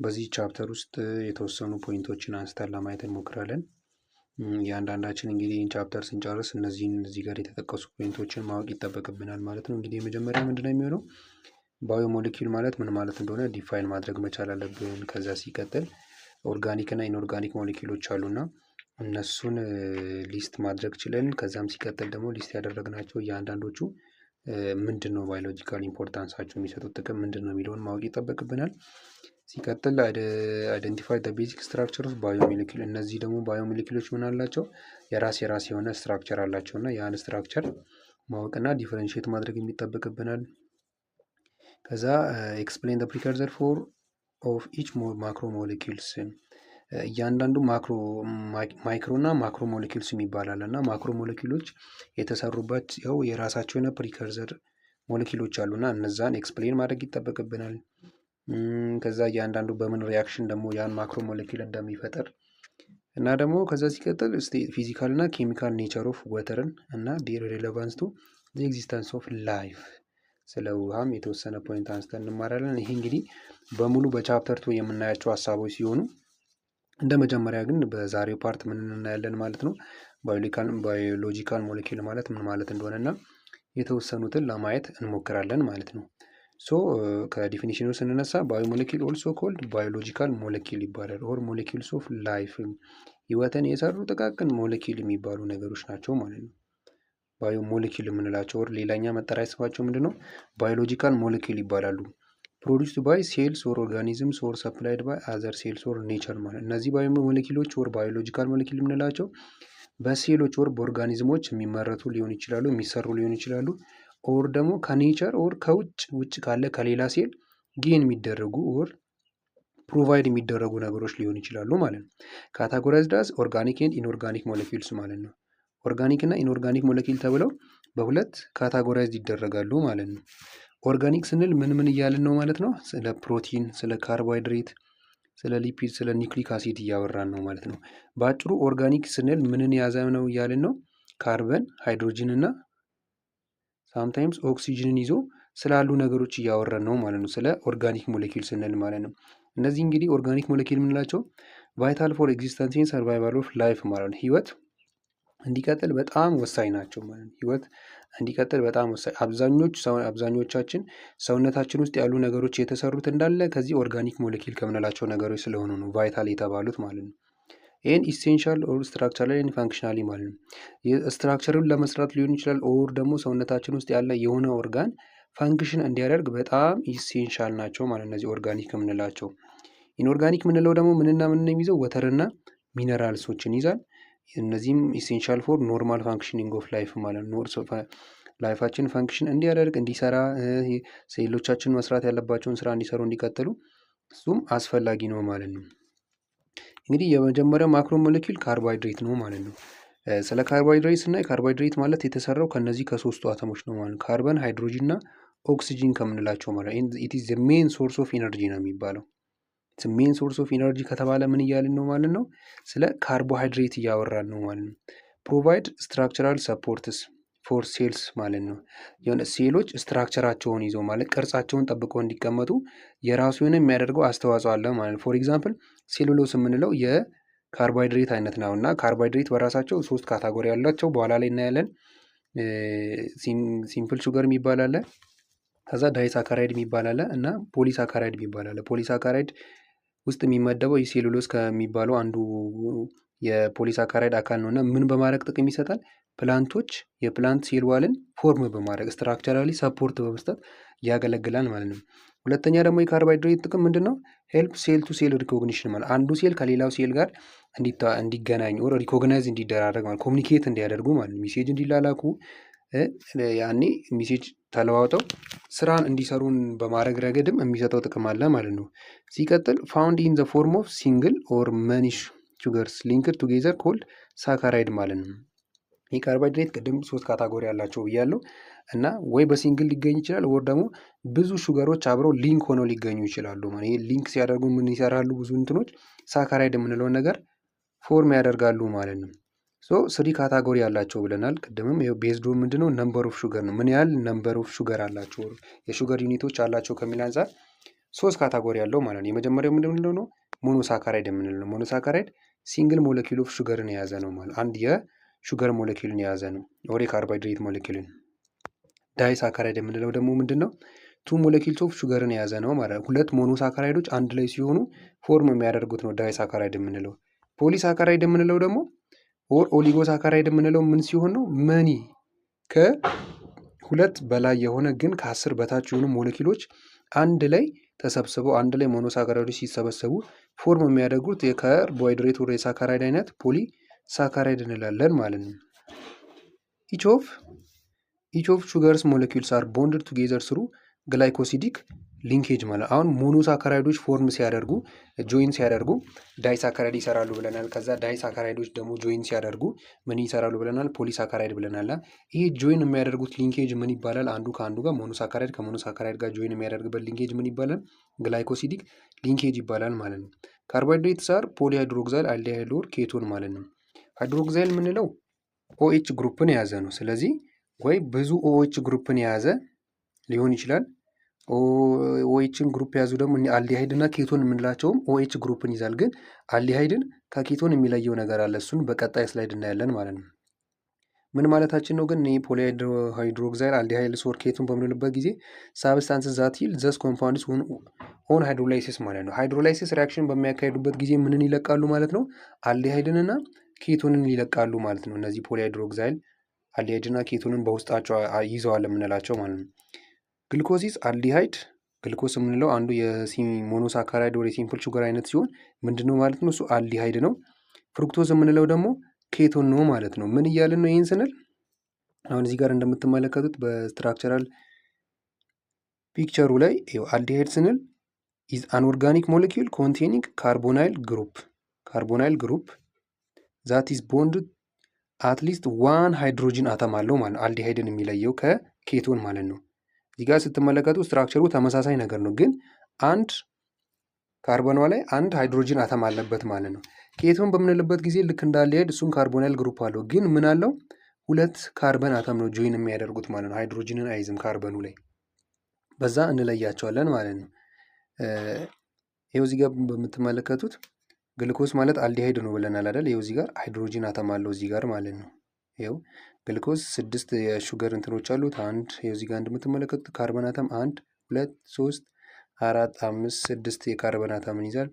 በዚህ ቻፕተር ውስጥ የተወሰኑ ፖይንቶችን አንስተን ለማየት እንሞክራለን። እያንዳንዳችን እንግዲህ ይህን ቻፕተር ስንጨርስ እነዚህን እዚህ ጋር የተጠቀሱ ፖይንቶችን ማወቅ ይጠበቅብናል ማለት ነው። እንግዲህ የመጀመሪያ ምንድነው የሚሆነው ባዮሞሌኪል ማለት ምን ማለት እንደሆነ ዲፋይን ማድረግ መቻል አለብን። ከዛ ሲቀጥል ኦርጋኒክ እና ኢንኦርጋኒክ ሞሌኪሎች አሉና እነሱን ሊስት ማድረግ ችለን ከዛም ሲቀጥል ደግሞ ሊስት ያደረግናቸው እያንዳንዶቹ ምንድን ነው ባዮሎጂካል ኢምፖርታንሳቸው የሚሰጡት ጥቅም ምንድን ነው የሚለውን ማወቅ ይጠበቅብናል። ሲቀጥል አይደንቲፋይ ዘ ቤዚክ ስትራክቸር ኦፍ ባዮሞሌኪል፣ እነዚህ ደግሞ ባዮሞሌኪሎች ምን አላቸው የራስ የሆነ ስትራክቸር አላቸው እና ያን ስትራክቸር ማወቅና ዲፈረንሺየት ማድረግ የሚጠበቅብናል። ከዛ ኤክስፕሌን ዘ ፕሪከርሰር ፎር ኦፍ ኢች ማክሮ ሞሌኪልስ፣ እያንዳንዱ ማይክሮ እና ማክሮ ሞሌኪልስ ይባላል እና ማክሮ ሞሌኪሎች የተሰሩበት ያው የራሳቸው የሆነ ፕሪከርሰር ሞሌኪሎች አሉና እነዛን ኤክስፕሌን ማድረግ ይጠበቅብናል። ከዛ እያንዳንዱ በምን ሪያክሽን ደግሞ ያን ማክሮ ሞሌኪል እንደሚፈጠር እና ደግሞ ከዛ ሲቀጥል ፊዚካል እና ኬሚካል ኔቸር ኦፍ ወተርን እና ዴር ሬሌቫንስ ቱ ዘ ኤግዚስተንስ ኦፍ ላይፍ፣ ስለ ውሃም የተወሰነ ፖይንት አንስተን እንማራለን። ይሄ እንግዲህ በሙሉ በቻፕተር 2 የምናያቸው ሀሳቦች ሲሆኑ እንደ መጀመሪያ ግን በዛሬው ፓርት ምን እናያለን ማለት ነው ባዮሎጂካል ሞሌኪል ማለት ምን ማለት እንደሆነና የተወሰኑትን ለማየት እንሞክራለን ማለት ነው። ሶ ከዲፊኒሽኑ ስንነሳ ባዮሞሌኪል ኦልሶ ኮልድ ባዮሎጂካል ሞሌኪል ይባላል። ኦር ሞሌኪልስ ኦፍ ላይፍ፣ ህይወትን የሰሩ ጥቃቅን ሞሌኪል የሚባሉ ነገሮች ናቸው ማለት ነው ባዮሞሌኪል የምንላቸው። ኦር ሌላኛ መጠሪያ ስማቸው ምንድን ነው ባዮሎጂካል ሞሌኪል ይባላሉ። ፕሮዲውስድ ባይ ሴልስ ኦር ኦርጋኒዝምስ ኦር ሰፕላይድ ባይ አዘር ሴልስ ኦር ኔቸር ማለት እነዚህ ባዮሞሌኪሎች ኦር ባዮሎጂካል ሞሌኪል የምንላቸው በሴሎች ኦር በኦርጋኒዝሞች የሚመረቱ ሊሆን ይችላሉ፣ የሚሰሩ ሊሆን ይችላሉ። ኦር ደግሞ ከኔቸር ኦር ውጭ ካለ ከሌላ ሴል ጌን የሚደረጉ ኦር ፕሮቫይድ የሚደረጉ ነገሮች ሊሆን ይችላሉ ማለት ነው። ካታጎራይዝድ አዝ ኦርጋኒክ ኤንድ ኢንኦርጋኒክ ሞሌኪልስ ማለት ነው። ኦርጋኒክ እና ኢንኦርጋኒክ ሞሌኪል ተብለው በሁለት ካታጎራይዝድ ይደረጋሉ ማለት ነው። ኦርጋኒክ ስንል ምን እያልን ነው ማለት ነው? ስለ ፕሮቲን፣ ስለ ካርቦሃይድሬት፣ ስለ ሊፒድ፣ ስለ ኒውክሊክ አሲድ እያወራን ነው ማለት ነው። በአጭሩ ኦርጋኒክ ስንል ምንን የያዘ ነው እያልን ነው? ካርበን፣ ሃይድሮጅን እና ሳምታይምስ ኦክሲጅንን ይዞ ስላሉ ነገሮች እያወራን ነው ማለት ነው፣ ስለ ኦርጋኒክ ሞሌኪል ስንል ማለት ነው። እነዚህ እንግዲህ ኦርጋኒክ ሞሌኪል የምንላቸው ቫይታል ፎር ኤግዚስተንስ ኤንድ ሰርቫይቫል ኦፍ ላይፍ ማለት ነው። ህይወት እንዲቀጥል በጣም ወሳኝ ናቸው ማለት ነው። ህይወት እንዲቀጥል በጣም ወሳኝ፣ አብዛኞቻችን ሰውነታችን ውስጥ ያሉ ነገሮች የተሰሩት እንዳለ ከዚህ ኦርጋኒክ ሞሌኪል ከምንላቸው ነገሮች ስለሆኑ ነው ቫይታል የተባሉት ማለት ነው። ይህን ኢሴንሻል ኦር ስትራክቸራሊ ኤንድ ፋንክሽናሊ ማለት ነው። ስትራክቸርን ለመስራት ሊሆን ይችላል ኦር ደግሞ ሰውነታችን ውስጥ ያለ የሆነ ኦርጋን ፋንክሽን እንዲያደርግ በጣም ኢሴንሻል ናቸው ማለት እነዚህ ኦርጋኒክ የምንላቸው። ኢንኦርጋኒክ የምንለው ደግሞ ምንና ምን የሚይዘው ወተርና ሚነራልሶችን ይዛል። እነዚህም ኢሴንሻል ፎር ኖርማል ፋንክሽኒንግ ኦፍ ላይፍ ማለት ነው። ላይፋችን ፋንክሽን እንዲያደርግ እንዲሰራ፣ ሴሎቻችን መስራት ያለባቸውን ስራ እንዲሰሩ እንዲቀጥሉ እሱም አስፈላጊ ነው ማለት ነው። እንግዲህ የመጀመሪያው ማክሮ ሞሌኪል ካርቦሃይድሬት ነው ማለት ነው። ስለ ካርቦሃይድሬት ስናይ ካርቦሃይድሬት ማለት የተሰራው ከነዚህ ከሶስቱ አተሞች ነው ማለት ካርበን፣ ሃይድሮጂን እና ኦክሲጂን ከምንላቸው ማለት ኢት ኢዝ ዘ ሜን ሶርስ ኦፍ ኢነርጂ ነው የሚባለው። ሜን ሶርስ ኦፍ ኢነርጂ ከተባለ ምን እያልን ነው ማለት ነው? ስለ ካርቦሃይድሬት እያወራን ነው ማለት ነው። ፕሮቫይድ ስትራክቸራል ሰፖርትስ ፎር ሴልስ ማለት ነው። የሆነ ሴሎች ስትራክቸራቸውን ይዘው ማለት ቅርጻቸውን ጠብቀው እንዲቀመጡ የራሱ የሆነ የሚያደርገው አስተዋጽኦ አለ ማለት ነው። ፎር ኤግዛምፕል ሴሉሎስ የምንለው የካርቦሃይድሬት አይነት ነው እና ካርቦሃይድሬት በራሳቸው 3 ካታጎሪ ያላቸው በኋላ ላይ እናያለን። ሲምፕል ሹገር የሚባል አለ፣ ከዛ ዳይሳካራይድ የሚባል አለ እና ፖሊሳካራይድ የሚባል አለ። ፖሊሳካራይድ ውስጥ የሚመደበው የሴሉሎስ ከሚባለው አንዱ የፖሊሳካራይድ አካል ነው እና ምን በማድረግ ጥቅም ይሰጣል? ፕላንቶች የፕላንት ሴል ዋልን ፎርም በማድረግ ስትራክቸራሊ ሰፖርት በመስጠት ያገለግላል ማለት ነው። ሁለተኛ ደግሞ የካርቦሃይድሬት ጥቅም ምንድን ነው? ሄልፕ ሴል ቱ ሴል ሪኮግኒሽን ማለት አንዱ ሴል ከሌላው ሴል ጋር እንዲገናኝ ኦር ሪኮግናይዝ እንዲደራረግ ማለት ኮሚኒኬት እንዲያደርጉ ማለት ነው። ሜሴጅ እንዲላላኩ ያኔ ሜሴጅ ተለዋውጠው ስራን እንዲሰሩን በማድረግ ረገድም የሚሰጠው ጥቅም አለ ማለት ነው። ሲቀጥል ፋውንድ ኢን ዘ ፎርም ኦፍ ሲንግል ኦር መኒ ሹገርስ ሊንክድ ቱጌዘር ኮልድ ሳካራይድ ማለት ነው። ይህ ካርቦሃይድሬት ቅድም 3 ካታጎሪ ያላቸው ብያለሁ እና ወይ በሲንግል ሊገኝ ይችላል ወር ደግሞ ብዙ ሹገሮች አብረው ሊንክ ሆነው ሊገኙ ይችላሉ ማለት ይሄ ሊንክ ሲያደርጉ ምን ይሰራሉ? ብዙ እንትኖች ሳካራይድ የምንለውን ነገር ፎርም ያደርጋሉ ማለት ነው። ሶ 3 ካታጎሪ ያላቸው ብለናል ቅድምም። ይሄው ቤዝድ ኦን ምንድነው ነምበር ኦፍ ሹገር ነው። ምን ያህል ነምበር ኦፍ ሹገር አላቸው የሹገር ዩኒቶች አላቸው ከሚል አንፃር ሶስት ካታጎሪ ያለው ማለት ነው። የመጀመሪያው ምንድነው ነው? ሞኖሳካራይድ የምንለው ነው። ሞኖሳካራይድ ሲንግል ሞለኪል ኦፍ ሹገርን የያዘ ነው ማለት አንድ የሹገር ሞለኪልን የያዘ ነው። ኦር የካርቦሃይድሬት ሞለኪልን። ዳይሳካራይድ የምንለው ደግሞ ምንድነው? ቱ ሞለኪልስ ኦፍ ሹገርን የያዘ ነው ማለት ነው። ሁለት ሞኖሳካራይዶች አንድ ላይ ሲሆኑ ፎርም የሚያደርጉት ነው ዳይሳካራይድ የምንለው። ፖሊሳካራይድ የምንለው ደግሞ ኦር ኦሊጎሳካራይድ የምንለው ምን ሲሆን ነው? መኒ ከሁለት በላይ የሆነ ግን ከ10 በታች የሆኑ ሞለኪሎች አንድ ላይ ተሰብስበው አንድ ላይ ሞኖሳካራይዶች ሲሰበሰቡ ፎርም የሚያደርጉት የካርቦሃይድሬት ወር የሳካራይድ አይነት ፖሊሳካራይድ እንላለን ማለት ነው። ኢች ኦፍ ሹገርስ ሞለኪውልስ አር ቦንድድ ቱጌዘር ስሩ ግላይኮሲዲክ ሊንኬጅ ማለት አሁን ሞኖሳካራይዶች ፎርም ሲያደርጉ ጆይን ሲያደርጉ ዳይሳካራይድ ይሰራሉ ብለናል። ከዛ ዳይሳካራይዶች ደግሞ ጆይን ሲያደርጉ ምን ይሰራሉ ብለናል? ፖሊሳካራይድ ብለናል። ይሄ ጆይን የሚያደርጉት ሊንኬጅ ምን ይባላል? አንዱ ከአንዱ ጋር ሞኖሳካራይድ ከሞኖሳካራይድ ጋር ጆይን የሚያደርግበት ሊንኬጅ ምን ይባላል? ግላይኮሲዲክ ሊንኬጅ ይባላል ማለት ነው። ካርቦሃይድሬትስ አር ፖሊሃይድሮክሳይል አልዲሃይድ ኦር ኬቶን ማለት ነው። ሃይድሮክሳይል የምንለው ኦኤች ግሩፕን የያዘ ነው። ስለዚህ ወይ ብዙ ኦኤች ግሩፕን የያዘ ሊሆን ይችላል። ኦኤችን ግሩፕ የያዙ ደግሞ አልዲሃይድ እና ኬቶን የምንላቸውም ኦኤች ግሩፕን ይዛል። ግን አልዲሃይድን ከኬቶን የሚለየው ነገር አለ። እሱን በቀጣይ ስላይድ እናያለን ማለት ነው። ምን ማለታችን ነው ግን? ፖሊሃይድሮክሳይል አልዲሃይድ ኦር ኬቶን በምንልበት ጊዜ ሳብስታንስ ዛት ይል ዘስ ኮምፓውንድስ ኦን ሃይድሮላይሲስ ማለት ነው። ሃይድሮላይሲስ ሪያክሽን በሚያካሄዱበት ጊዜ ምንን ይለቃሉ ማለት ነው? አልዲሃይድን እና ኬቶንን ይለቃሉ ማለት ነው። እነዚህ ፖሊሃይድሮክሳይል አልዲሃይድ እና ኬቶንን በውስጣቸው ይዘዋል የምንላቸው ማለት ነው። ግልኮሲስ አልዲሃይድ ግልኮስ የምንለው አንዱ የሞኖሳካራይድ ወር የሲምፕል ሹገር አይነት ሲሆን ምንድነው ማለት ነው? እሱ አልዲሃይድ ነው። ፍሩክቶዝ የምንለው ደግሞ ኬቶን ነው ማለት ነው። ምን እያልን ነው ይህን ስንል? አሁን እዚህ ጋር እንደምትመለከቱት በስትራክቸራል ፒክቸሩ ላይ አልዲሃይድ ስንል ኢዝ አን ኦርጋኒክ ሞለኪውል ኮንቴኒንግ ካርቦናይል ግሩፕ ዛት ኢዝ ቦንድ አትሊስት ዋን ሃይድሮጂን አተም አለው ማለት ነው። አልዲሃይድን የሚለየው ከኬቶን ማለት ነው። እዚህ ጋር ስትመለከቱ ስትራክቸሩ ተመሳሳይ ነገር ነው፣ ግን አንድ ካርበኗ ላይ አንድ ሃይድሮጂን አተም አለበት ማለት ነው። ኬቶን በምንልበት ጊዜ ልክ እንደ አልዲሃይድ እሱም ካርቦናይል ግሩፕ አለው፣ ግን ምን አለው? ሁለት ካርበን አተም ነው ጆይን የሚያደርጉት ማለት ነው። ሃይድሮጂንን አይዝም ካርበኑ ላይ። በዛ እንለያቸዋለን ማለት ነው። ይኸው እዚህ ጋር በምትመለከቱት ግልኮስ ማለት አልዲሃይድ ነው ብለናል አይደል? ይኸው እዚህ ጋር ሃይድሮጂን አተም አለው እዚህ ጋር ማለት ነው። ይኸው ግልኮስ 6 የሹገር እንትኖች አሉት። ይኸው እዚህ ጋር እንደምትመለከቱት ካርበን አተም 1 2 3 4 5 6 የካርበን አተምን ይዛል።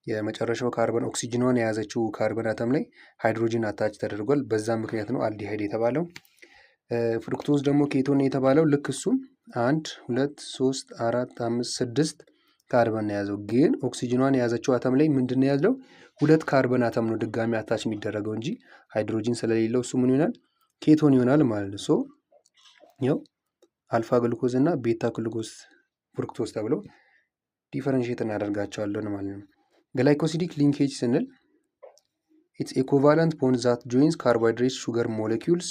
የመጨረሻው ካርበን ኦክሲጅኗን የያዘችው ካርበን አተም ላይ ሃይድሮጂን አታች ተደርጓል። በዛ ምክንያት ነው አልዲሃይድ የተባለው። ፍሩክቶዝ ደግሞ ኬቶን የተባለው ልክ እሱም 1 2 3 4 5 6 ካርበን ነው የያዘው። ግን ኦክሲጅኗን የያዘችው አተም ላይ ምንድን ነው የያዘው? ሁለት ካርበን አተም ነው ድጋሚ አታች የሚደረገው እንጂ ሃይድሮጂን ስለሌለው እሱ ምን ይሆናል? ኬቶን ይሆናል ማለት ነው። ሶ ያው አልፋ ግሉኮዝ እና ቤታ ግሉኮዝ ፍሩክቶዝ ተብለው ዲፈረንሺየት እናደርጋቸዋለን ማለት ነው። ግላይኮሲዲክ ሊንኬጅ ስንል ኢትስ ኢኩቫለንት ቦንድ ዛት ጆይንስ ካርቦሃይድሬት ሹገር ሞለኪውልስ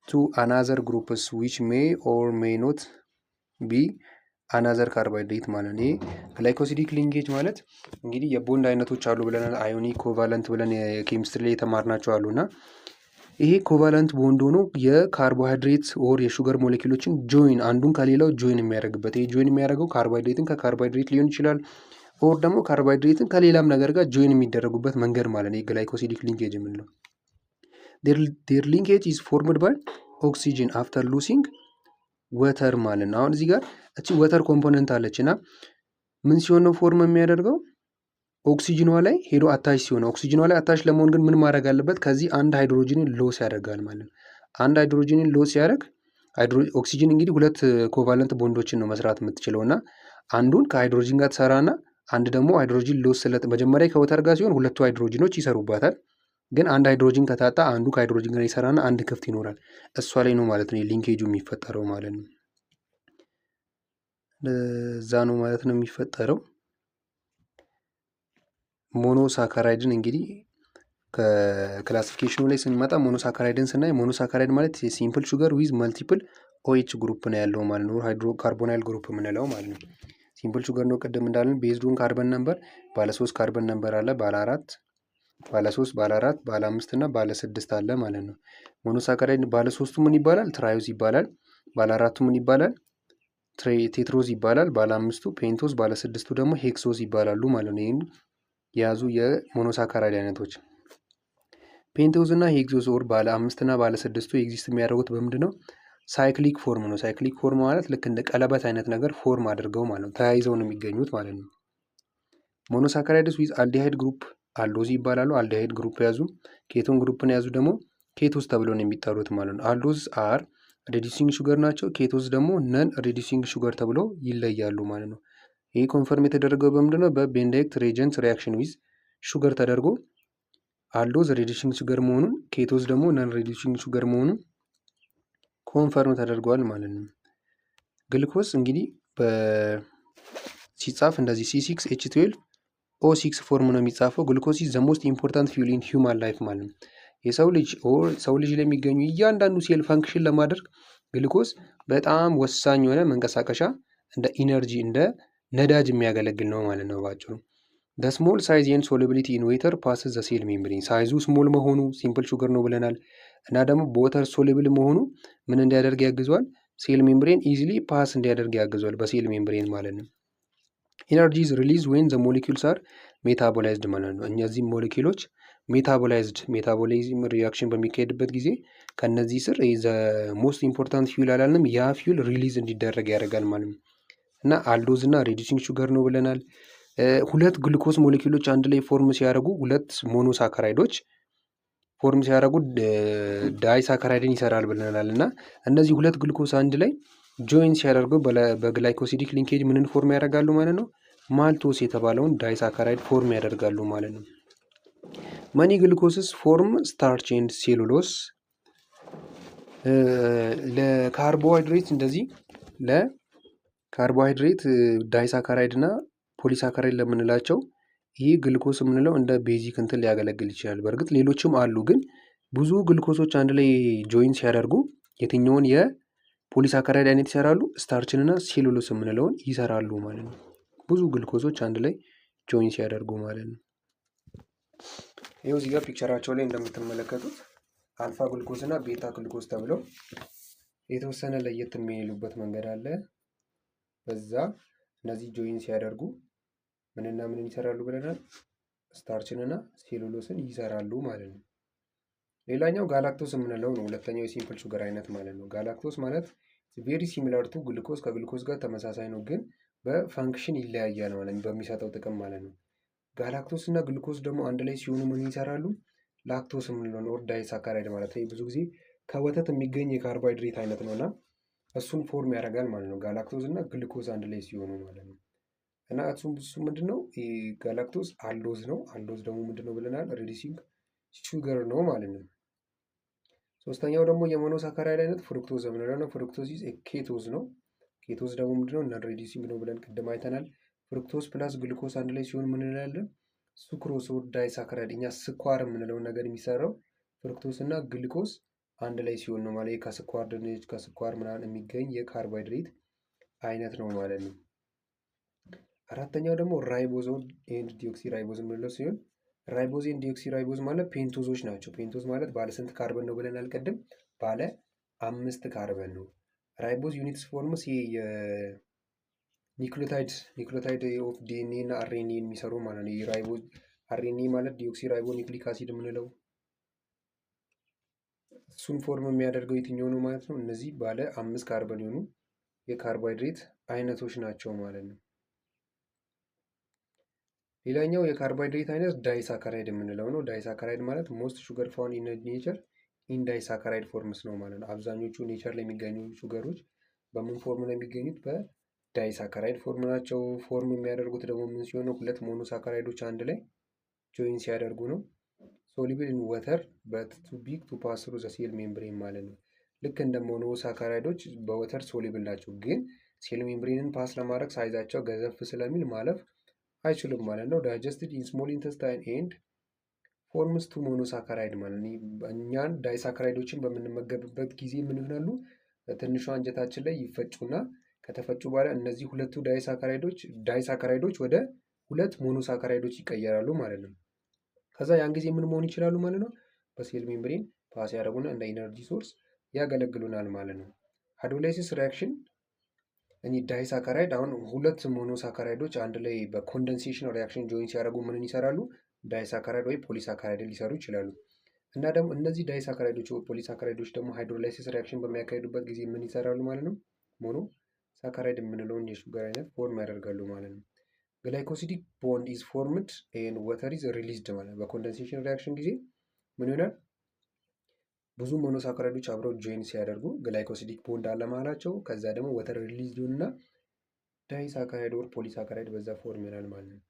ቱ አናዘር ግሩፕስ ዊች ሜይ ኦር ሜይ ኖት ቢ አናዘር ካርቦሃይድሬት ማለት ነው። ይሄ ግላይኮሲዲክ ሊንኬጅ ማለት እንግዲህ የቦንድ አይነቶች አሉ ብለናል። አዮኒክ ኮቫለንት ብለን የኬሚስትሪ ላይ የተማርናቸው አሉ እና ይሄ ኮቫለንት ቦንድ ሆኖ የካርቦሃይድሬት ኦር የሹገር ሞለኪሎችን ጆይን አንዱን ከሌላው ጆይን የሚያደርግበት። ይሄ ጆይን የሚያደርገው ካርቦሃይድሬትን ከካርቦሃይድሬት ሊሆን ይችላል፣ ኦር ደግሞ ካርቦሃይድሬትን ከሌላም ነገር ጋር ጆይን የሚደረጉበት መንገድ ማለት ነው። ግላይኮሲዲክ ሊንኬጅ የምንለው ዴር ሊንኬጅ ኢዝ ፎርምድ ባይ ኦክሲጅን አፍተር ሉሲንግ ወተር ማለት ነው። አሁን እዚህ ጋር እቺ ወተር ኮምፖነንት አለች እና ምን ሲሆን ነው ፎርም የሚያደርገው? ኦክሲጅኗ ላይ ሄዶ አታች ሲሆን፣ ኦክሲጅኗ ላይ አታች ለመሆን ግን ምን ማድረግ አለበት? ከዚህ አንድ ሃይድሮጂንን ሎስ ያደርጋል ማለት ነው። አንድ ሃይድሮጂንን ሎስ ሲያደርግ ኦክሲጅን እንግዲህ ሁለት ኮቫለንት ቦንዶችን ነው መስራት የምትችለው እና አንዱን ከሃይድሮጂን ጋር ትሰራና አንድ ደግሞ ሃይድሮጂን ሎስ መጀመሪያ ከወተር ጋር ሲሆን ሁለቱ ሃይድሮጂኖች ይሰሩባታል። ግን አንድ ሃይድሮጂን ከታጣ አንዱ ከሃይድሮጂን ጋር ይሰራና አንድ ክፍት ይኖራል። እሷ ላይ ነው ማለት ነው ሊንኬጁ የሚፈጠረው ማለት ነው። ለዛ ነው ማለት ነው የሚፈጠረው። ሞኖሳካራይድን እንግዲህ ከክላሲፊኬሽኑ ላይ ስንመጣ ሞኖሳካራይድን ስናይ ሞኖሳካራይድ ማለት ሲምፕል ሹገር ዊዝ መልቲፕል ኦኤች ግሩፕ ነው ያለው ማለት ነው። ሃይድሮካርቦናይል ግሩፕ የምንለው ማለት ነው። ሲምፕል ሹገር ነው ቅድም እንዳለን። ቤዝዱን ካርበን ነምበር ባለ 3 ካርበን ነምበር አለ፣ ባለ 4 ባለ 3 ባለ 4 ባለ 5 እና ባለ 6 አለ ማለት ነው። ሞኖሳካራይድ ባለ 3ቱ ምን ይባላል? ትራዮዝ ይባላል። ባለ 4ቱ ምን ይባላል? ቴትሮዝ ይባላል ባለ 5ቱ፣ ፔንቶዝ ባለ 6ቱ ደግሞ ሄክሶዝ ይባላሉ ማለት ነው። ይህን የያዙ የሞኖሳካራይድ አይነቶች ፔንቶዝ እና ሄክሶዝ ኦር ባለ 5 እና ባለ 6ቱ ኤግዚስት የሚያደርጉት በምንድን ነው? ሳይክሊክ ፎርም ነው። ሳይክሊክ ፎርም ማለት ልክ እንደ ቀለበት አይነት ነገር ፎርም አድርገው ማለት ነው፣ ተያይዘው ነው የሚገኙት ማለት ነው። ሞኖሳካራይድስ ዊዝ አልዲሃይድ ግሩፕ አልዶዝ ይባላሉ። አልዲሃይድ ግሩፕ የያዙ ኬቶን ግሩፕን የያዙ ደግሞ ኬቶስ ተብለው ነው የሚጠሩት ማለት ነው። አልዶዝ አር ሬዲዩሲንግ ሹገር ናቸው። ኬቶስ ደግሞ ነን ሬዲዩሲንግ ሹገር ተብለው ይለያሉ ማለት ነው። ይህ ኮንፈርም የተደረገው በምንድን ነው? በቤንዳይክት ሬጀንት ሪያክሽን ዊዝ ሹገር ተደርጎ አልዶዝ ሬዲዩሲንግ ሹገር መሆኑን፣ ኬቶስ ደግሞ ነን ሬዲዩሲንግ ሹገር መሆኑን ኮንፈርም ተደርገዋል ማለት ነው። ግልኮስ እንግዲህ ሲጻፍ እንደዚህ C6H12 O6 ፎርም ነው የሚጻፈው። ግሉኮስ ኢዝ ዘ ሞስት ኢምፖርታንት ፊውል ኢን ሂውማን ላይፍ ማለት ነው። የሰው ልጅ ላይ የሚገኙ እያንዳንዱ ሴል ፈንክሽን ለማድረግ ግሉኮስ በጣም ወሳኝ የሆነ መንቀሳቀሻ እንደ ኢነርጂ እንደ ነዳጅ የሚያገለግል ነው ማለት ነው ባጭሩ። ደ ስሞል ሳይዝ ኤንድ ሶሉቢሊቲ ኢን ዌተር ፓስስ ዘ ሴል ሜምብሬን። ሳይዙ ስሞል መሆኑ ሲምፕል ሹገር ነው ብለናል። እና ደግሞ በወተር ሶሉብል መሆኑ ምን እንዲያደርግ ያግዟል? ሴል ሜምብሬን ኢዚሊ ፓስ እንዲያደርግ ያግዟል፣ በሴል ሜምብሬን ማለት ነው። ኢነርጂ ኢዝ ሪሊዝ ዌን ዘ ሞሊኪውልስ አር ሜታቦላይዝድ ማለት ነው። እነዚህ ሞሊኪውሎች ሜታቦሊዝም ሪያክሽን በሚካሄድበት ጊዜ ከነዚህ ስር ዘ ሞስት ኢምፖርታንት ፊውል አላልንም፣ ያ ፊውል ሪሊዝ እንዲደረግ ያደርጋል ማለት ነው። እና አልዶዝ እና ሬዲዩሲንግ ሹገር ነው ብለናል። ሁለት ግሉኮስ ሞሊኪውሎች አንድ ላይ ፎርም ሲያደርጉ፣ ሁለት ሞኖሳካራይዶች ፎርም ሲያደርጉ ዳይሳካራይድን ይሰራል ብለናል። እና እነዚህ ሁለት ግሉኮስ አንድ ላይ ጆይን ሲያደርጉ በግላይኮሲዲክ ሊንኬጅ ምንን ፎርም ያደርጋሉ ማለት ነው? ማልቶስ የተባለውን ዳይሳካራይድ ፎርም ያደርጋሉ ማለት ነው። መኒ ግሉኮስስ ፎርም ስታርች ኤንድ ሴሉሎስ። ለካርቦሃይድሬት እንደዚህ ለካርቦሃይድሬት ዳይሳካራይድ እና ፖሊሳካራይድ ለምንላቸው ይህ ግሉኮስ የምንለው እንደ ቤዚክ እንትን ሊያገለግል ይችላል። በእርግጥ ሌሎችም አሉ፣ ግን ብዙ ግሉኮሶች አንድ ላይ ጆይን ሲያደርጉ የትኛውን የፖሊሳካራይድ አይነት ይሰራሉ? ስታርችንና ሴሉሎስ የምንለውን ይሰራሉ ማለት ነው። ብዙ ግሉኮሶች አንድ ላይ ጆይን ሲያደርጉ ማለት ነው። ይኸው እዚህ ጋር ፒክቸራቸው ላይ እንደምትመለከቱት አልፋ ግሉኮስ እና ቤታ ግሉኮስ ተብለው የተወሰነ ለየት የሚሉበት መንገድ አለ። በዛ እነዚህ ጆይን ሲያደርጉ ምንና ምንን ይሰራሉ ብለናል? ስታርችንና ሴሉሎስን ይሰራሉ ማለት ነው። ሌላኛው ጋላክቶስ የምንለው ነው፣ ሁለተኛው የሲምፕል ሹገር አይነት ማለት ነው። ጋላክቶስ ማለት ቬሪ ሲሚላር ቱ ግሉኮስ፣ ከግሉኮስ ጋር ተመሳሳይ ነው፣ ግን በፋንክሽን ይለያያል ማለት ነው፣ በሚሰጠው ጥቅም ማለት ነው። ጋላክቶስ እና ግሉኮስ ደግሞ አንድ ላይ ሲሆኑ ምን ይሰራሉ? ላክቶስ የምንለው ኦር ዳይሳካራይድ ማለት ነው። ብዙ ጊዜ ከወተት የሚገኝ የካርቦሃይድሬት አይነት ነው እና እሱን ፎርም ያደርጋል ማለት ነው። ጋላክቶስ እና ግሉኮስ አንድ ላይ ሲሆኑ ማለት ነው። እና እሱ ምንድን ነው? ጋላክቶስ አልዶዝ ነው። አልዶዝ ደግሞ ምንድን ነው ብለናል? ሬዲዩሲንግ ሹገር ነው ማለት ነው። ሶስተኛው ደግሞ የሞኖሳካራይድ አይነት ፍሩክቶዝ የምንለው ነው። ፍሩክቶዝ ኬቶዝ ነው። ኬቶዝ ደግሞ ምንድነው? ነን ሬዲዩሲንግ ነው ብለን ቅድም አይተናል። ፍሩክቶዝ ፕላስ ግሉኮስ አንድ ላይ ሲሆን ምን እንላለን? ሱክሮስ ኦር ዳይሳካራይድ። እኛ ስኳር የምንለውን ነገር የሚሰራው ፍሩክቶስ እና ግሉኮስ አንድ ላይ ሲሆን ነው ማለት ከስኳር ድንች ከስኳር ምናምን የሚገኝ የካርቦሃይድሬት አይነት ነው ማለት ነው። አራተኛው ደግሞ ራይቦዝ ኤንድ ዲኦክሲ ራይቦዝ የምንለው ሲሆን ራይቦዝ ኤንድ ዲኦክሲ ራይቦዝ ማለት ፔንቶዞች ናቸው። ፔንቶዝ ማለት ባለ ስንት ካርበን ነው ብለን አልቀድም? ባለ 5 ካርበን ነው። ራይቦዝ ዩኒትስ ፎርምስ ኒክሎታይድ ኦፍ ዲኤንኤ እና አርኤንኤ የሚሰሩ ማለት ነው። ራይቦዝ አርኤንኤ ማለት ዲኦክሲ ራይቦ ኒክሊክ አሲድ የምንለው እሱን ፎርም የሚያደርገው የትኛው ነው ማለት ነው? እነዚህ ባለ 5 ካርበን የሆኑ የካርቦሃይድሬት አይነቶች ናቸው ማለት ነው። ሌላኛው የካርቦሃይድሬት አይነት ዳይሳካራይድ የምንለው ነው። ዳይሳካራይድ ማለት ሞስት ሹገር ፋውንድ ኢን ኔቸር ኢን ዳይሳካራይድ ፎርምስ ነው ማለት ነው። አብዛኞቹ ኔቸር ላይ የሚገኙ ሹገሮች በምን ፎርም ነው የሚገኙት? በዳይሳካራይድ ፎርም ናቸው። ፎርም የሚያደርጉት ደግሞ ምን ሲሆን ነው? ሁለት ሞኖሳካራይዶች አንድ ላይ ጆይን ሲያደርጉ ነው። ሶሉብል ኢን ወተር በት ቱ ቢግ ቱ ፓስ ትሩ ዘ ሴል ሜምብሬን ማለት ነው። ልክ እንደ ሞኖሳካራይዶች በወተር ሶሉብል ናቸው፣ ግን ሴል ሜምብሬንን ፓስ ለማድረግ ሳይዛቸው ገዘፍ ስለሚል ማለፍ አይችሉም ማለት ነው። ዳይጀስትድ ኢን ስሞል ኢንተስታይን ኤንድ ፎርምስ ቱ ሞኖሳካራይድ ማለት ነው። እኛን ዳይሳካራይዶችን በምንመገብበት ጊዜ ምን ይሆናሉ? ትንሿ አንጀታችን ላይ ይፈጩና ከተፈጩ በኋላ እነዚህ ሁለቱ ዳይሳካራይዶች ወደ ሁለት ሞኖሳካራይዶች ይቀየራሉ ማለት ነው። ከዛ ያን ጊዜ ምን መሆን ይችላሉ ማለት ነው? በሴል ሜምብሬን ፓስ ያደረጉና እንደ ኢነርጂ ሶርስ ያገለግሉናል ማለት ነው። አዶላይሲስ ሪያክሽን እኔ ዳይሳካራይድ አሁን ሁለት ሞኖሳካራይዶች አንድ ላይ በኮንደንሴሽን ሪያክሽን ጆይን ሲያደርጉ ምንን ይሰራሉ? ዳይሳካራይድ ወይ ፖሊሳካራይድን ሊሰሩ ይችላሉ። እና ደግሞ እነዚህ ዳይሳካራይዶች ወይ ፖሊሳካራይዶች ደግሞ ሃይድሮላይሲስ ሪያክሽን በሚያካሂዱበት ጊዜ ምን ይሰራሉ ማለት ነው? ሞኖ ሳካራይድ የምንለውን የሹገር አይነት ፎርም ያደርጋሉ ማለት ነው። ግላይኮሲዲክ ቦንድ ኢዝ ፎርምድ ኤንድ ወተር ኢዝ ሪሊዝድ ማለት በኮንደንሴሽን ሪያክሽን ጊዜ ምን ይሆናል? ብዙ ሞኖሳካራይዶች አብረው ጆይን ሲያደርጉ ግላይኮሲዲክ ቦንድ አለ መሀላቸው። ከዛ ደግሞ ወተር ሪሊዝድ ይሆንና ዳይሳካራይድ ወር ፖሊሳካራይድ በዛ ፎርም ይሆናል ማለት ነው።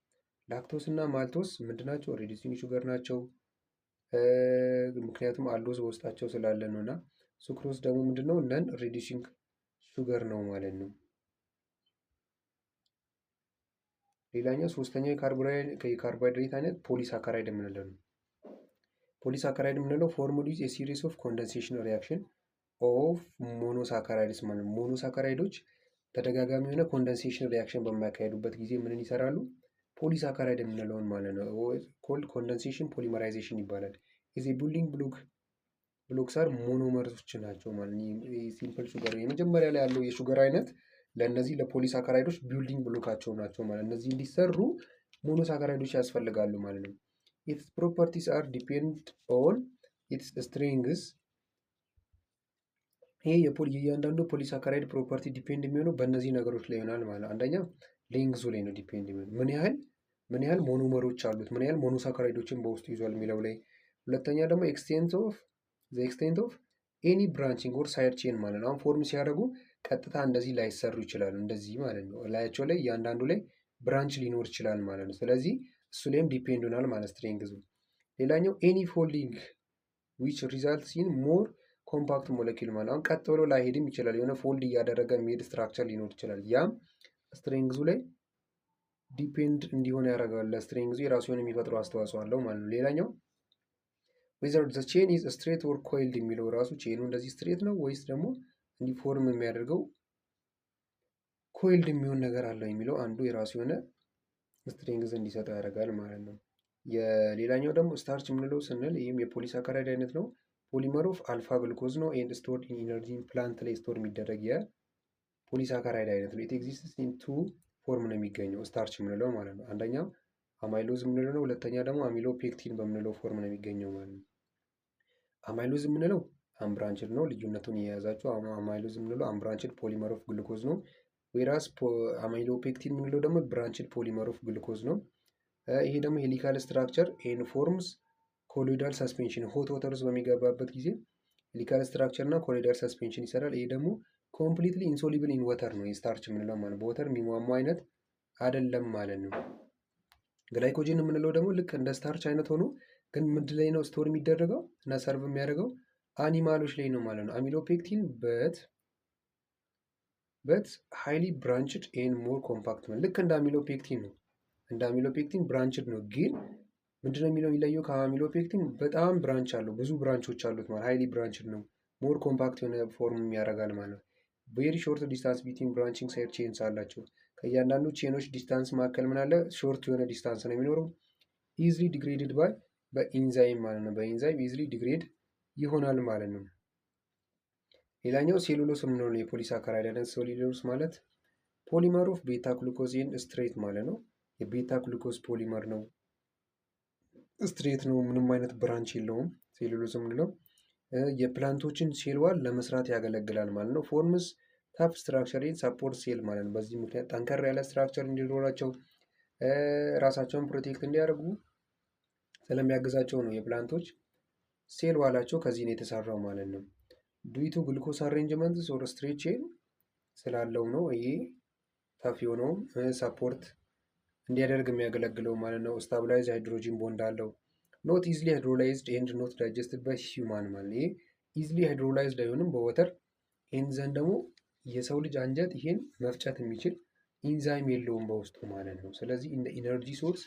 ላክቶስ እና ማልቶስ ምንድናቸው? ሪዲዩሲንግ ሹገር ናቸው። ምክንያቱም አልዶስ በውስጣቸው ስላለ ነው። እና ሱክሮስ ደግሞ ምንድነው? ነን ሪዲዩሲንግ ሹገር ነው ማለት ነው። ሌላኛው ሶስተኛው የካርቦሃይድሬት አይነት ፖሊሳካራይድ የምንለው ነው። ፖሊሳካራይድ የምንለው ፎርሙድ ዊዝ ሲሪስ ኦፍ ኮንደንሴሽን ሪያክሽን ኦፍ ሞኖሳካራይድስ ማለት ነው። ሞኖሳካራይዶች ተደጋጋሚ የሆነ ኮንደንሴሽን ሪያክሽን በማያካሄዱበት ጊዜ ምንን ይሰራሉ? ፖሊሳካራይድ የምንለውን ማለት ነው። ኮልድ ኮንደንሴሽን ፖሊመራይዜሽን ይባላል። ኢዝ ቢልዲንግ ብሎክስ አር ሞኖመሮች ናቸው ማለት ነው። ሲምፕል ሹገር የመጀመሪያ ላይ ያለው የሹገር አይነት ለእነዚህ ለፖሊሳካራይዶች ቢልዲንግ ብሎካቸው ናቸው ማለት እነዚህ እንዲሰሩ ሞኖሳካራይዶች ያስፈልጋሉ ማለት ነው። ኢትስ ፕሮፐርቲስ አር ዲፔንድ ኦን ኢትስ ስትሬንግስ። ይሄ የእያንዳንዱ ፖሊሳካራይድ ፕሮፐርቲ ዲፔንድ የሚሆነው በእነዚህ ነገሮች ላይ ይሆናል ማለት ነው። አንደኛ ሌንግዙ ላይ ነው ዲፔንድ የሚሆነው ምን ያህል ሞኖመሮች አሉት፣ ምን ያህል ሞኖሳካራይዶችን በውስጡ ይዟል የሚለው ላይ። ሁለተኛ ደግሞ ኤክስቴንት ኦፍ ኤኒ ብራንቺንግ ኦር ሳይድ ቼን ማለት ነው። አሁን ፎርም ሲያደርጉ ቀጥታ እንደዚህ ላይሰሩ ይችላሉ፣ እንደዚህ ማለት ነው። ላያቸው ላይ እያንዳንዱ ላይ ብራንች ሊኖር ይችላል ማለት ነው። ስለዚህ እሱ ላይም ዲፔንድ ይሆናል ማለት ስትሬንግዙ። ሌላኛው ኤኒ ፎልዲንግ ዊች ሪዛልትስ ኢን ሞር ኮምፓክት ሞለኪል ማለት አሁን ቀጥ ብሎ ላይሄድም ይችላል፣ የሆነ ፎልድ እያደረገ የሚሄድ ስትራክቸር ሊኖር ይችላል። ያም ስትሬንግዙ ላይ ዲፔንድ እንዲሆን ያደርጋል። ለስትሬንግዙ የራሱ የሆነ የሚፈጥረው አስተዋጽኦ አለው ማለት ነው። ሌላኛው ዌዘር ዘ ቼን ኢዝ ስትሬት ኦር ኮይልድ የሚለው ራሱ ቼኑ እንደዚህ ስትሬት ነው ወይስ ደግሞ እንዲህ ፎርም የሚያደርገው ኮይልድ የሚሆን ነገር አለው የሚለው አንዱ የራሱ የሆነ ስትሬንግዝ እንዲሰጠው ያደርጋል ማለት ነው። የሌላኛው ደግሞ ስታርች የምንለው ስንል ይህም የፖሊሳካራይድ አይነት ነው። ፖሊመር ኦፍ አልፋ ግሉኮዝ ነው ኤንድ ስቶርድ ኢን ኢነርጂ ፕላንት ላይ ስቶር የሚደረግ የፖሊሳካራይድ አይነት ነው። ኢት ኤግዚስትስ ኢን ቱ ፎርም ነው የሚገኘው ስታርች የምንለው ማለት ነው። አንደኛው አማይሎዝ የምንለው ነው። ሁለተኛ ደግሞ አሚሎ ፔክቲን በምንለው ፎርም ነው የሚገኘው ማለት ነው። አማይሎዝ የምንለው አምብራንችድ ነው። ልዩነቱን የያዛቸው አማይሎዝ የምንለው አምብራንችድ ፖሊመር ኦፍ ግሉኮዝ ነው። ዌራስ አማይሎ ፔክቲን የምንለው ደግሞ ብራንችድ ፖሊመር ኦፍ ግሉኮዝ ነው። ይሄ ደግሞ ሄሊካል ስትራክቸር ኤን ፎርምስ ኮሎይዳል ሰስፔንሽን ሆት ወተር ውስጥ በሚገባበት ጊዜ ሄሊካል ስትራክቸር እና ኮሎይዳል ሰስፔንሽን ይሰራል። ይሄ ደግሞ ኮምፕሊትሊ ኢንሶሊብል ኢን ወተር ነው። የስታርች የምንለው ማለት በወተር የሚሟሟ አይነት አይደለም ማለት ነው። ግላይኮጅን የምንለው ደግሞ ልክ እንደ ስታርች አይነት ሆኖ ግን ምንድን ላይ ነው ስቶር የሚደረገው እና ሰርቭ የሚያደርገው አኒማሎች ላይ ነው ማለት ነው። አሚሎፔክቲን በት ሃይሊ ብራንችድ ኤን ሞር ኮምፓክት ነው። ልክ እንደ አሚሎፔክቲን ነው። እንደ አሚሎፔክቲን ብራንችድ ነው፣ ግን ምንድነው የሚለው የሚለየው ከአሚሎፔክቲን በጣም ብራንች አለው፣ ብዙ ብራንቾች አሉት ማለት ሃይሊ ብራንችድ ነው። ሞር ኮምፓክት የሆነ ፎርም ያደርጋል ማለት ነው። ቬሪ ሾርት ዲስታንስ ቢትዊን ብራንቺንግ ሳይድ ቼንስ አላቸው። ከእያንዳንዱ ቼኖች ዲስታንስ መካከል ምን አለ? ሾርት የሆነ ዲስታንስ ነው የሚኖረው። ኢዝሊ ዲግሬድድ ባይ በኢንዛይም ማለት ነው። በኢንዛይም ኢዝሊ ዲግሬድ ይሆናል ማለት ነው። ሌላኛው ሴሉሎስ የምንለው የፖሊሳካራይድ አይነት ሴሉሎስ ማለት ፖሊመር ኦፍ ቤታ ግሉኮዝ ኤንድ ስትሬት ማለት ነው። የቤታ ግሉኮዝ ፖሊመር ነው፣ ስትሬት ነው፣ ምንም አይነት ብራንች የለውም። ሴሉሎስ የምንለው የፕላንቶችን ሴል ዋል ለመስራት ያገለግላል ማለት ነው። ፎርምስ ታፍ ስትራክቸር ሰፖርት ሴል ማለት ነው። በዚህ ምክንያት ጠንከር ያለ ስትራክቸር እንዲኖራቸው ራሳቸውን ፕሮቴክት እንዲያደርጉ ስለሚያግዛቸው ነው። የፕላንቶች ሴል ዋላቸው ከዚህ ነው የተሰራው ማለት ነው። ዱይቱ ግሉኮስ አሬንጅመንት ኦር ስትሬት ቼን ስላለው ነው ይሄ ታፍ የሆነውም ሰፖርት እንዲያደርግ የሚያገለግለው ማለት ነው። ስታብላይዝ ሃይድሮጂን ቦንድ አለው። ኖት ኢዝሊ ሃይድሮላይዝድ ኤንድ ኖት ዳይጀስትድ ባይ ሂውማን ማለት ይሄ ኢዝሊ ሃይድሮላይዝድ አይሆንም በወተር ኤንዘን ደግሞ የሰው ልጅ አንጀት ይሄን መፍጨት የሚችል ኢንዛይም የለውም በውስጡ ማለት ነው። ስለዚህ እንደ ኢነርጂ ሶርስ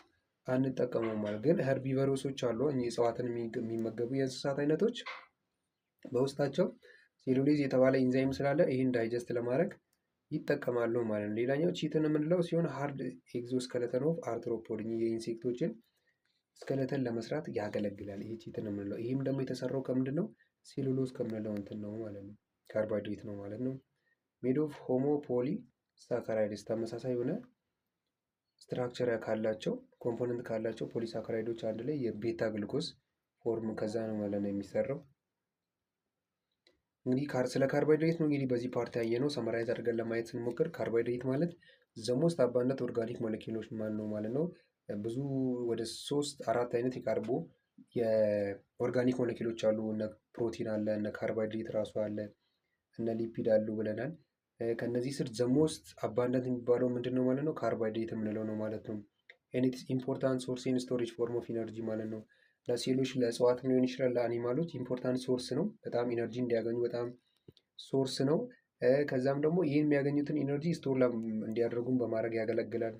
አንጠቀመውም ማለት ግን ሄርቢቨሮሶች አሉ እጽዋትን የሚመገቡ የእንስሳት አይነቶች በውስጣቸው ሴሉሌዝ የተባለ ኢንዛይም ስላለ ይህን ዳይጀስት ለማድረግ ይጠቀማሉ ማለት ነው። ሌላኛው ቺትን የምንለው ሲሆን ሃርድ ኤግዞስከለተን ኦፍ አርትሮፖድ የኢንሴክቶችን ስከለተን ለመስራት ያገለግላል። ይሄ ቺትን የምንለው ይህም ደግሞ የተሰራው ከምንድን ነው? ሴሉሎዝ ከምንለው እንትን ነው ማለት ነው። ካርቦሃይድሬት ነው ማለት ነው። ሜድ ኦፍ ሆሞ ፖሊ ሳካራይድስ ተመሳሳይ የሆነ ስትራክቸር ካላቸው ኮምፖነንት ካላቸው ፖሊሳካራይዶች አንድ ላይ የቤታ ግልኮስ ፎርም ከዛ ነው ማለት ነው የሚሰራው። እንግዲህ ስለ ካርቦሃይድሬት ነው እንግዲህ በዚህ ፓርት ያየ ነው። ሰመራይዝ አድርገን ለማየት ስንሞክር ካርቦሃይድሬት ማለት ዘሞስት አባንደንት ኦርጋኒክ ሞለኪውሎች ማለት ነው። ብዙ ወደ 3-4 አይነት የኦርጋኒክ ሞለኪውሎች አሉ። እነ ፕሮቲን አለ፣ እነ ካርቦሃይድሬት ራሱ አለ፣ እነ ሊፒድ አሉ ብለናል። ከነዚህ ስር ዘሞስት አባንደንት የሚባለው ምንድን ነው ማለት ነው? ካርቦሃይድሬት የምንለው ነው ማለት ነው። ኢትስ ኢምፖርታንት ሶርስ ኢን ስቶሬጅ ፎርም ኦፍ ኢነርጂ ማለት ነው። ለሴሎች ለእጽዋት ሊሆን ይችላል፣ ለአኒማሎች ኢምፖርታንት ሶርስ ነው። በጣም ኢነርጂ እንዲያገኙ በጣም ሶርስ ነው። ከዛም ደግሞ ይህን የሚያገኙትን ኢነርጂ ስቶር እንዲያደርጉም በማድረግ ያገለግላል።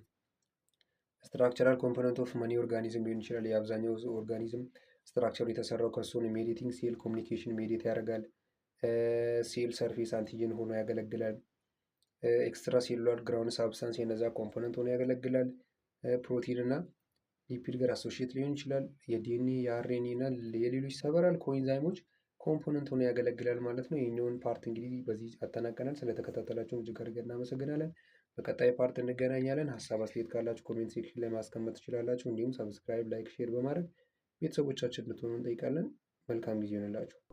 ስትራክቸራል ኮምፖነንት ኦፍ መኒ ኦርጋኒዝም ሊሆን ይችላል። የአብዛኛው ኦርጋኒዝም ስትራክቸሩ የተሰራው ከሱ ነው። ሜዲቲንግ ሴል ኮሚኒኬሽን ሜዲት ያደርጋል። ሴል ሰርፌስ አንቲጅን ሆኖ ያገለግላል። ኤክስትራ ሴሉላር ግራውንድ ሳብስታንስ የነዛ ኮምፖነንት ሆኖ ያገለግላል። ፕሮቲን እና ሊፒድ ጋር አሶሺየት ሊሆን ይችላል። የዲኤንኤ የአርኤንኤ እና የሌሎች ሰቨራል ኮኢንዛይሞች ኮምፖነንት ሆኖ ያገለግላል ማለት ነው። ይህኛውን ፓርት እንግዲህ በዚህ አጠናቀናል። ስለተከታተላችሁ እጅግ አድርገን እናመሰግናለን። በቀጣይ ፓርት እንገናኛለን። ሀሳብ አስተያየት ካላችሁ ኮሜንት ሴክሽን ላይ ማስቀመጥ ትችላላችሁ። እንዲሁም ሰብስክራይብ፣ ላይክ፣ ሼር በማድረግ ቤተሰቦቻችን እንድትሆኑ እንጠይቃለን። መልካም ጊዜ ይሆንላችሁ።